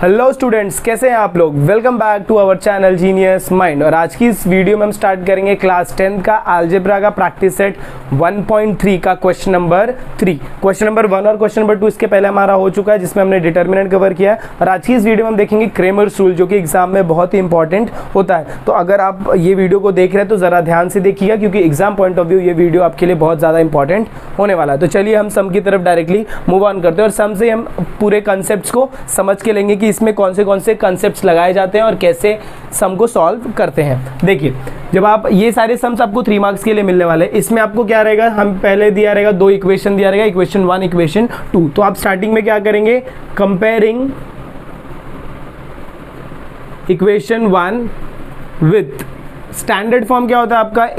Hello students, कैसे हैं आप लोग। Welcome back to our channel Genius Mind. और आज की इस वीडियो में हम स्टार्ट करेंगे क्लास 10 का अलजेब्रा का प्रैक्टिस सेट 1.3 का क्वेश्चन नंबर 3। क्वेश्चन नंबर 1 और क्वेश्चन नंबर 2 इसके पहले हमारा हो चुका है, जिसमें हमने डिटर्मिनेंट कवर किया है। और आज की इस वीडियो में हम देखेंगे क्रेमर्स रूल, जो कि एग्जाम में बहुत ही इंपॉर्टेंट होता है। तो अगर आप ये वीडियो को देख रहे हैं तो ज़रा ध्यान से देखिएगा, क्योंकि एग्जाम पॉइंट ऑफ व्यू ये वीडियो आपके लिए बहुत ज़्यादा इंपॉर्टेंट होने वाला है। तो चलिए हम सम की तरफ डायरेक्टली मूव ऑन करते हैं, और सम से हम पूरे कंसेप्ट को समझ के लेंगे कि इसमें कौन से कंसेप्ट्स लगाए जाते हैं और कैसे सम को सॉल्व करते हैं। देखिए, जब आप ये सारे सम्स आपको 3 मार्क्स के लिए मिलने वाले हैं, इसमें आपको क्या रहेगा, हम पहले दिया रहेगा 2 इक्वेशन दिया रहेगा, इक्वेशन 1 इक्वेशन 2। तो आप स्टार्टिंग में क्या करेंगे, comparing equation 1 with standard form क्या होता है आपका,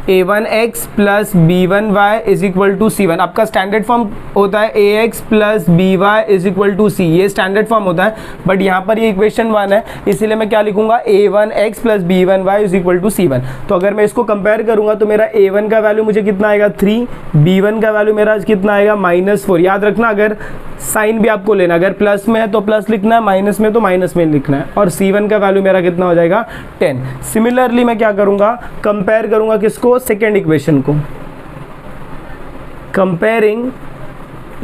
a1x plus b1y is equal to c1। आपका स्टैंडर्ड फॉर्म होता है ax plus by is equal to c, ये स्टैंडर्ड फॉर्म होता है। बट यहाँ पर ये इक्वेशन 1 है, इसीलिए मैं क्या लिखूंगा, a1x plus b1y is equal to c1। तो अगर मैं इसको कंपेयर करूंगा तो मेरा a1 का वैल्यू मुझे कितना आएगा 3, b1 का वैल्यू मेरा कितना आएगा -4। याद रखना, अगर साइन भी आपको लेना, अगर प्लस में है तो प्लस लिखना है, माइनस में तो माइनस में लिखना है। और c1 का वैल्यू मेरा कितना हो जाएगा 10। सिमिलरली मैं क्या करूंगा, कंपेयर करूंगा किसको, सेकेंड इक्वेशन को। कंपेयरिंग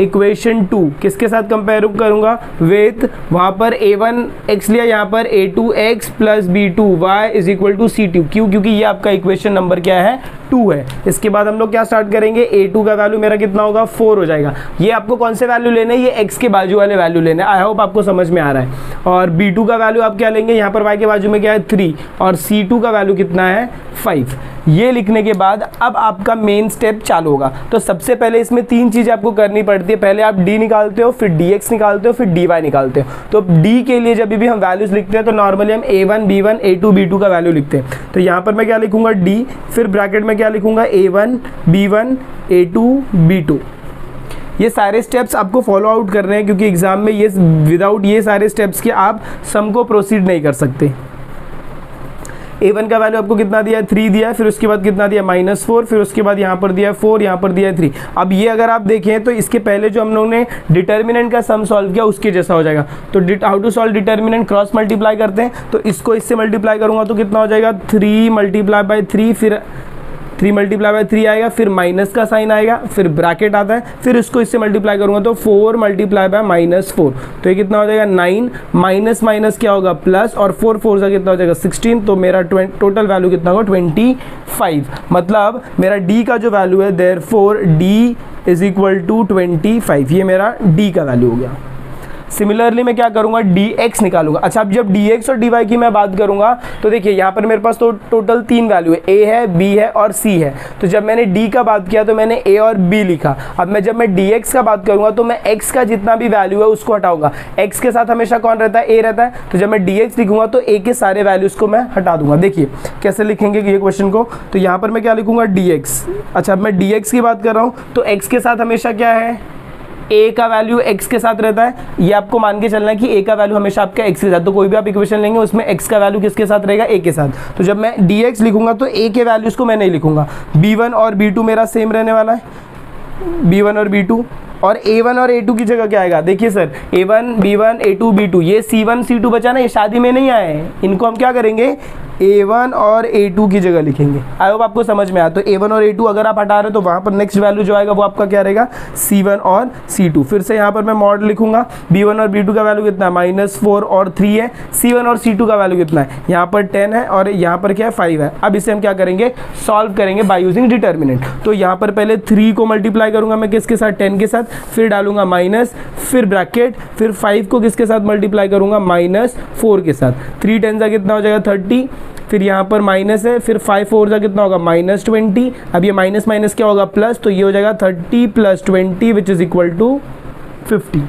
इक्वेशन 2 किसके साथ कंपेयर करूंगा, विथ वहां पर a1x लिया, यहाँ पर a2x plus b2y is equal to c2। क्यों, क्योंकि ये आपका इक्वेशन नंबर क्या है, 2 है। इसके बाद हम लोग क्या स्टार्ट करेंगे, a2 का वैल्यू मेरा कितना होगा 4 हो जाएगा। ये आपको कौन से वैल्यू लेने हैं, ये x के बाजू वाले वैल्यू लेने हैं। आई होप आपको समझ में आ रहा है। और b2 का वैल्यू आप क्या लेंगे, यहाँ पर y के बाजू में क्या है 3, और c2 का वैल्यू कितना है 5। ये लिखने के बाद अब आपका मेन स्टेप चालू होगा। तो सबसे पहले इसमें 3 चीज़ें आपको करनी पड़ती है। पहले आप d निकालते हो, फिर dx निकालते हो, फिर dy निकालते हो। तो d के लिए जब भी हम वैल्यूज लिखते हैं तो नॉर्मली हम a1 b1 a2 b2 का वैल्यू लिखते हैं। तो यहाँ पर मैं क्या लिखूंगा d, फिर ब्रैकेट में क्या लिखूंगा a1 b1 a2 b2। ये सारे स्टेप्स आपको फॉलो आउट करने हैं, क्योंकि एग्जाम में ये विदाउट ये सारे स्टेप्स के आप सम को प्रोसीड नहीं कर सकते। a1 का वैल्यू आपको कितना दिया है 3 दिया है, फिर उसके बाद कितना दिया -4, फिर उसके बाद यहाँ पर दिया है 4, यहाँ पर दिया है 3। अब ये अगर आप देखें तो इसके पहले जो हम लोगों ने डिटर्मिनेंट का सम सॉल्व किया उसके जैसा हो जाएगा। तो how to solve determinant, cross multiply करते हैं। तो इसको इससे मल्टीप्लाई करूँगा तो कितना हो जाएगा 3 मल्टीप्लाई बाई 3, फिर 3 मल्टीप्लाई बाई 3 आएगा, फिर माइनस का साइन आएगा, फिर ब्रैकेट आता है, फिर इसको इससे मल्टीप्लाई करूंगा तो 4 मल्टीप्लाई बाय -4। तो ये कितना हो जाएगा 9, माइनस माइनस क्या होगा प्लस, और 4 4 का कितना हो जाएगा 16। तो मेरा टोटल वैल्यू कितना होगा 25। मतलब मेरा d का जो वैल्यू है, therefore d is equal to 25। ये मेरा d का वैल्यू हो गया। सिमिलरली मैं क्या करूंगा, dx निकालूंगा। अच्छा, अब जब dx और dy की मैं बात करूंगा तो देखिए यहाँ पर मेरे पास तो टोटल 3 वैल्यू है, a है, b है और c है। तो जब मैंने d का बात किया तो मैंने a और b लिखा। अब मैं जब मैं dx का बात करूंगा तो मैं x का जितना भी वैल्यू है उसको हटाऊंगा। x के साथ हमेशा कौन रहता है, a रहता है। तो जब मैं dx लिखूंगा तो a के सारे वैल्यूज को मैं हटा दूंगा। देखिए कैसे लिखेंगे ये क्वेश्चन को। तो यहाँ पर मैं क्या लिखूंगा dx। अच्छा, अब मैं dx की बात कर रहा हूँ तो x के साथ हमेशा क्या है, a का वैल्यू x के साथ रहता है। ये आपको मान के चलना है कि a का वैल्यू हमेशा आपका x के साथ। तो कोई भी आप इक्वेशन लेंगे उसमें x का वैल्यू किसके साथ रहेगा, a के साथ। तो जब मैं dx लिखूंगा तो a के वैल्यूज को मैं नहीं लिखूंगा। b1 और b2 मेरा सेम रहने वाला है, b1 और b2। और a1 और a2 की जगह क्या आएगा, देखिए sir, a1 b1 a2 b2, ये c1 c2 बचा ना, ये शादी में नहीं आए हैं। इनको हम क्या करेंगे, a1 और a2 की जगह लिखेंगे। आई होप आपको समझ में आया। तो a1 और a2 अगर आप हटा रहे हो तो वहाँ पर नेक्स्ट वैल्यू जो आएगा वो आपका क्या रहेगा, c1 और c2। फिर से यहाँ पर मैं मॉड लिखूंगा, b1 और b2 का वैल्यू कितना है, -4 और 3 है। c1 और c2 का वैल्यू कितना है, यहाँ पर 10 है और यहाँ पर क्या है 5 है। अब इसे हम क्या करेंगे, सॉल्व करेंगे बाय यूजिंग डिटर्मिनेंट। तो यहाँ पर पहले 3 को मल्टीप्लाई करूंगा मैं किसके साथ, 10 के साथ, फिर डालूंगा माइनस, फिर ब्रैकेट, फिर 5 को किसके साथ मल्टीप्लाई करूंगा, -4 के साथ। 3 10 का कितना हो जाएगा 30, फिर यहाँ पर माइनस है, फिर 5 4 का कितना होगा -20। अब ये माइनस माइनस क्या होगा प्लस, तो ये हो जाएगा 30 + 20 which is equal to 50।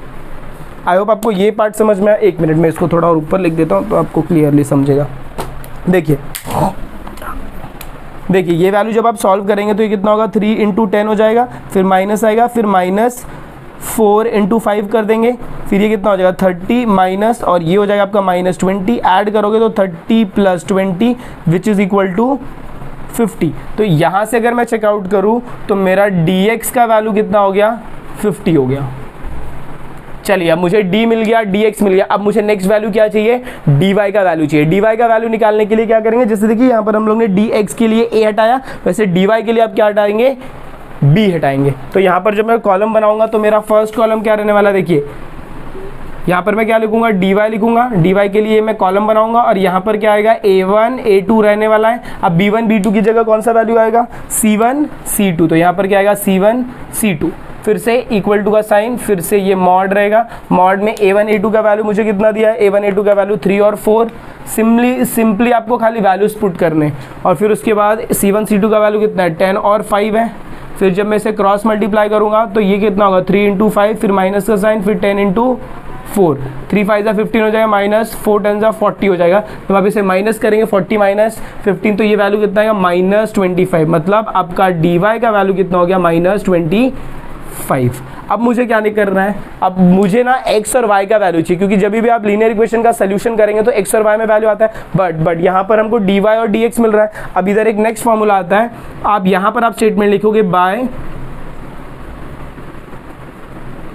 I hope आपको ये पार्ट समझ में आया। 1 मिनट में इसको थोड़ा और ऊपर लिख देता हूँ तो आपको क्लियरली समझेगा। देखिए ये वैल्यू जब आप सॉल्व करेंगे तो ये कितना होगा, 3 × 10 हो जाएगा, फिर माइनस आएगा, फिर -4 × 5 कर देंगे, फिर ये कितना हो जाएगा 30 माइनस, और ये हो जाएगा आपका -20। ऐड करोगे तो 30 + 20 विच इज़ इक्वल टू 50। तो यहाँ से अगर मैं चेकआउट करूँ तो मेरा dx का वैल्यू कितना हो गया, 50 हो गया। चलिए अब मुझे d मिल गया, dx मिल गया, अब मुझे नेक्स्ट वैल्यू क्या चाहिए, dy का वैल्यू चाहिए। dy का वैल्यू निकालने के लिए क्या करेंगे, जैसे देखिए यहाँ पर हम लोग ने dx के लिए a हटाया, वैसे dy के लिए आप क्या हटाएंगे, b हटाएंगे। तो यहाँ पर जब मैं कॉलम बनाऊंगा तो मेरा फर्स्ट कॉलम क्या रहने वाला, देखिए यहाँ पर मैं क्या लिखूंगा, dy लिखूंगा, dy के लिए मैं कॉलम बनाऊंगा और यहाँ पर क्या आएगा, a1 a2 रहने वाला है। अब b1 b2 की जगह कौन सा वैल्यू आएगा, c1 c2, तो यहाँ पर क्या आएगा c1 c2, फिर से इक्वल टू का साइन, फिर से ये मॉड रहेगा, मॉड में a1 a2 का वैल्यू मुझे कितना दिया है, a1 a2 का वैल्यू 3 और 4, सिंपली आपको खाली वैल्यूज पुट करने, और फिर उसके बाद c1 c2 का वैल्यू कितना है, 10 और 5 है। फिर जब मैं इसे क्रॉस मल्टीप्लाई करूंगा तो ये कितना होगा, 3 इंटू 5, फिर माइनस का साइन, फिर 10 इंटू 4, 3 5 15 हो जाएगा, माइनस 4 10 40 हो जाएगा। तो आप इसे माइनस करेंगे, 40 माइनस 15, तो ये वैल्यू कितना आएगा, माइनस 25, मतलब आपका dy का वैल्यू कितना हो गया, माइनस 25। अब मुझे क्या नहीं करना है, अब मुझे ना x और y का वैल्यू चाहिए, क्योंकि जब भी आप लीनियर इक्वेशन का सोल्यूशन करेंगे तो x और y में वैल्यू आता है, बट यहाँ पर हमको dy और dx मिल रहा है। अब इधर एक नेक्स्ट फॉर्मूला आता है, आप यहाँ पर आप स्टेटमेंट लिखोगे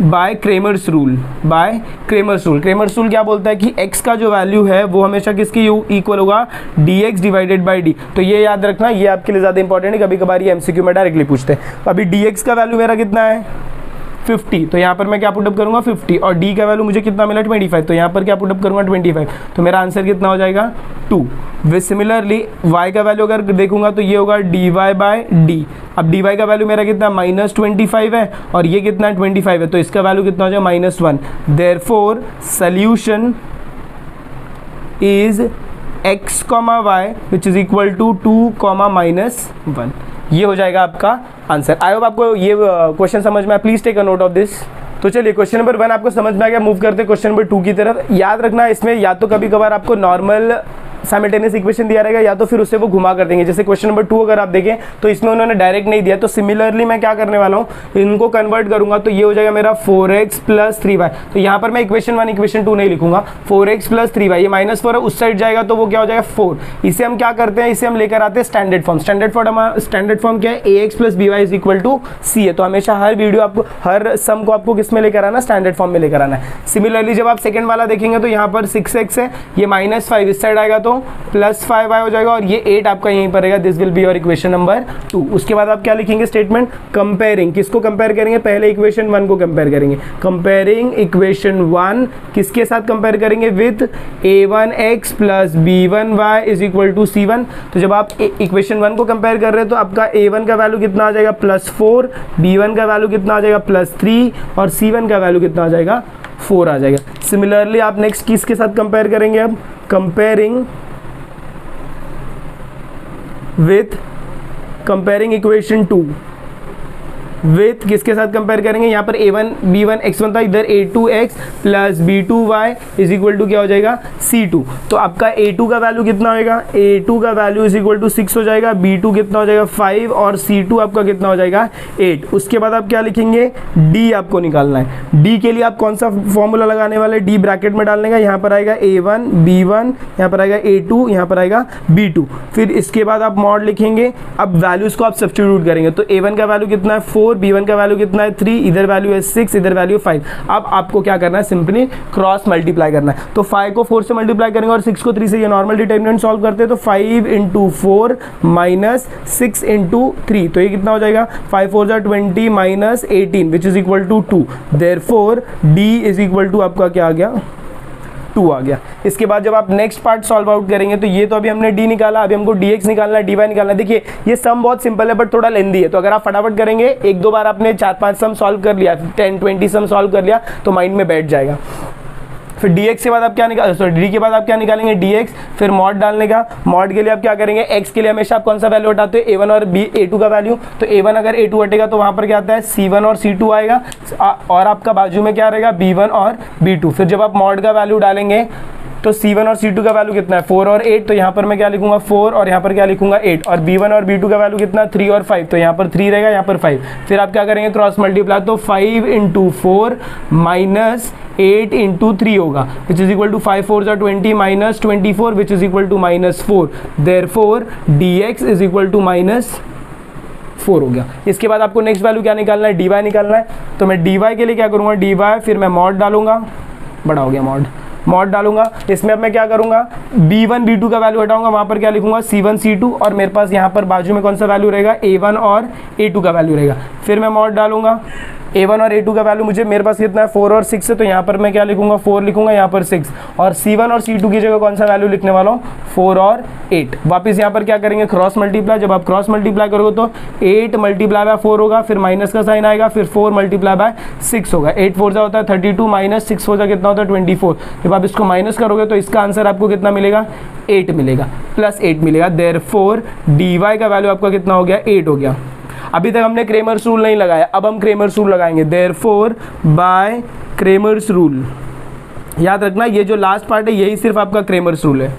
bye Cramer's rule, bye Cramer's rule. Cramer's rule क्या बोलता है कि x का जो वैल्यू है वो हमेशा किसकी इक्वल होगा, dx डिवाइडेड बाय d। तो ये याद रखना, ये आपके लिए ज़्यादा इंपॉर्टेंट है, कभी कभार ये एमसीक्यू में डायरेक्टली पूछते हैं। तो अभी dx का वैल्यू मेरा कितना है, 50, तो यहाँ पर मैं क्या पुटअप करूँगा 50, और d का वैल्यू मुझे कितना मिला 25, तो यहाँ पर क्या पुटअप करूँगा 25, तो मेरा आंसर कितना हो जाएगा 2। वे सिमिलरली y का वैल्यू अगर देखूंगा तो ये होगा dy बाय d। अब dy का वैल्यू मेरा कितना माइनस 25 है और ये कितना 25 है, तो इसका वैल्यू कितना हो जाएगा -1। Therefore solution is x, y which is equal to 2, -1। ये हो जाएगा आपका आंसर। आई होप आपको ये क्वेश्चन समझ में आया, please take a note of this. तो चलिए क्वेश्चन नंबर 1 आपको समझ में आ गया, मूव करते हैं क्वेश्चन नंबर 2 की तरफ। याद रखना इसमें या तो कभी कभार आपको नॉर्मल साइमल्टेनियस इक्वेशन दिया रहेगा या तो फिर उससे वो घुमा कर देंगे। जैसे क्वेश्चन नंबर 2 अगर आप देखें तो इसमें उन्होंने डायरेक्ट नहीं दिया, तो सिमिलरली मैं क्या करने वाला हूँ, इनको कन्वर्ट करूंगा तो ये हो जाएगा मेरा 4x + 3y। तो यहाँ पर मैं इक्वेशन 1 इक्वेशन 2 नहीं लिखूंगा, 4x + 3y, ये -4 है, उस साइड जाएगा तो वो क्या हो जाएगा 4। इसे हम क्या करते हैं, इसे हम लेकर आते हैं स्टैंडर्ड फॉर्म। स्टैंडर्ड फॉर्म क्या है, ax + by = c है। तो हमेशा हर वीडियो आपको, हर सम को आपको किस में लेकर आना, स्टैंडर्ड फॉर्म में लेकर आना है। सिमिलरली जब आप सेकंड वाला देखेंगे तो यहाँ पर 6x है, ये -5 इस साइड आएगा तो +5y हो जाएगा, और ये 8 आपका यहीं पर रहेगा। This will be your equation number 2। उसके बाद आप क्या लिखेंगे स्टेटमेंट, कंपेयरिंग, किसको कंपेयर करेंगे, पहले इक्वेशन 1 को कंपेयर करेंगे। कंपेयरिंग इक्वेशन 1 किसके साथ कंपेयर करेंगे, विथ a1x + b1y = c1। तो जब आप इक्वेशन 1 को कंपेयर कर रहे हैं तो आपका a1 का वैल्यू कितना आ जाएगा +4, b1 का वैल्यू कितना आ जाएगा +3, और c1 का वैल्यू कितना आ जाएगा 4 आ जाएगा। सिमिलरली आप नेक्स्ट किसके साथ कंपेयर करेंगे, अब comparing with comparing equation 2 with किसके साथ कंपेयर करेंगे, यहाँ पर a1 b1 x1 था, इधर a2x + b2y = क्या हो जाएगा c2। तो आपका a2 का वैल्यू कितना होएगा, a2 का वैल्यू = 6 हो जाएगा, b2 कितना हो जाएगा 5, और c2 आपका कितना हो जाएगा 8। उसके बाद आप क्या लिखेंगे, d आपको निकालना है। d के लिए आप कौन सा फॉर्मूला लगाने वाले, d ब्रैकेट में डालने का, यहाँ पर आएगा a1 b1, यहाँ पर आएगा a2, यहाँ पर आएगा b2। फिर इसके बाद आप मॉड लिखेंगे। अब वैल्यूज को आप सब्स्टिट्यूट करेंगे, तो a1 का वैल्यू कितना है 4, b1 का वैल्यू कितना है 3, इधर वैल्यू है 6, इधर वैल्यू 5। अब आपको क्या करना है, सिंपली क्रॉस मल्टीप्लाई करना है। तो 5 को 4 से मल्टीप्लाई करेंगे और 6 को 3 से, ये नॉर्मल डिटरमिनेंट सॉल्व करते हैं, तो 5 × 4 - 6 × 3, तो ये कितना हो जाएगा 5 4 = 20 - 18 which is equal to 2। Therefore d = आपका क्या आ गया 2 आ गया। इसके बाद जब आप नेक्स्ट पार्ट सॉल्व आउट करेंगे तो ये तो अभी हमने d निकाला, अभी हमको dx निकालना है, dy निकालना है। देखिए ये सम बहुत सिंपल है बट थोड़ा लेंदी है, तो अगर आप फटाफट करेंगे, एक दो बार आपने 4-5 सम सॉल्व कर लिया, 10-20 सम सॉल्व कर लिया तो माइंड में बैठ जाएगा। फिर dx के बाद आप क्या d के बाद आप क्या निकालेंगे dx, फिर मॉड डालने का। मॉड के लिए आप क्या करेंगे, x के लिए हमेशा आप कौन सा वैल्यू हटाते हो, a1 और a2 का वैल्यू। तो a1 अगर a2 हटेगा तो वहाँ पर क्या आता है c1 और c2 आएगा, और आपका बाजू में क्या रहेगा b1 और b2। फिर जब आप मॉड का वैल्यू डालेंगे तो c1 और c2 का वैल्यू कितना है 4 और 8, तो यहाँ पर मैं क्या लिखूंगा 4 और यहाँ पर क्या लिखूंगा 8, और b1 और b2 का वैल्यू कितना 3 और 5, तो यहाँ पर 3 रहेगा, यहाँ पर 5। फिर आप क्या करेंगे क्रॉस मल्टीप्लाई, तो 5 × 4 - 8 × 3 होगा, which is equal to 5 4 = 20 - 24 which is equal to -4। Therefore dx = 4 हो गया। इसके बाद आपको नेक्स्ट वैल्यू क्या निकालना है, डी वाई निकालना है। तो मैं डी वाई के लिए क्या करूँगा, डी वाई फिर मैं मॉड डालूंगा, बड़ा हो गया मॉड डालूंगा। इसमें अब मैं क्या करूंगा, b1 b2 का वैल्यू हटाऊंगा, वहां पर क्या लिखूंगा c1 c2, और मेरे पास यहाँ पर बाजू में कौन सा वैल्यू रहेगा, a1 और a2 का वैल्यू रहेगा। फिर मैं मॉड डालूंगा, a1 और a2 का वैल्यू मुझे मेरे पास कितना है 4 और 6 है, तो यहाँ पर मैं क्या लिखूंगा 4 लिखूंगा, यहाँ पर 6, और c1 और c2 की जगह कौन सा वैल्यू लिखने वाला हूँ 4 और 8। वापस यहाँ पर क्या करेंगे, क्रॉस मल्टीप्लाई। जब आप क्रॉस मल्टीप्लाई करोगे तो 8 मल्टीप्लाई बाय 4 होगा, फिर माइनस का साइन आएगा, फिर 4 मल्टीप्लाई बाय 6 होगा। 8 4 होता है 32 माइनस 6 4 कितना होता है 24। जब आप इसको माइनस करोगे तो इसका आंसर आपको कितना मिलेगा, 8 मिलेगा, प्लस 8 मिलेगा। देयरफॉर dy का वैल्यू आपका कितना हो गया, 8 हो गया। अभी तक हमने क्रेमर्स रूल नहीं लगाया, अब हम क्रेमर्स रूल लगाएंगे। देयरफॉर बाय क्रेमर्स रूल, याद रखना ये जो लास्ट पार्ट है यही सिर्फ आपका क्रेमर्स रूल है।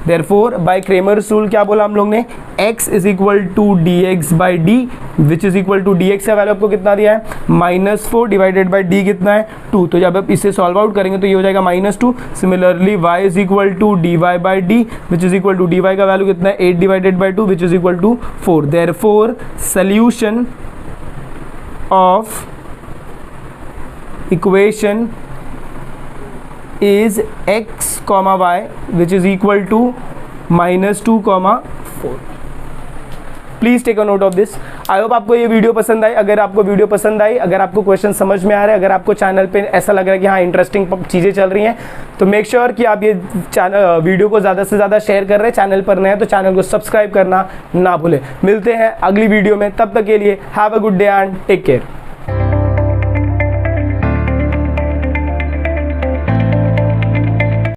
देयरफॉर बाय क्रेमर्स रूल क्या बोला हम लोग ने, x is equal to dx by D, which is equal to dx का वैल्यू आपको कितना दिया है, -4 डिवाइडेड बाई डी कितना है 2। तो जब आप इसे सॉल्व आउट करेंगे तो ये हो जाएगा -2। Similarly y is equal to dy by D, which is equal to dy का वैल्यू कितना है 8 divided by 2, which is equal to 4। Therefore solution of equation is x, y which is equal to -2, 4। Please take a note of this. I hope आपको ये video पसंद आई। अगर आपको video पसंद आई, अगर आपको क्वेश्चन समझ में आ रहा है, अगर आपको चैनल पे ऐसा लग रहा है कि हाँ इंटरेस्टिंग चीज़ें चल रही हैं, तो मेक श्योर कि आप ये चैनल वीडियो को ज़्यादा से ज़्यादा शेयर कर रहे हैं। चैनल पर नए हैं तो चैनल को सब्सक्राइब करना ना भूलें। मिलते हैं अगली वीडियो में, तब तक के लिए have a good day and take care.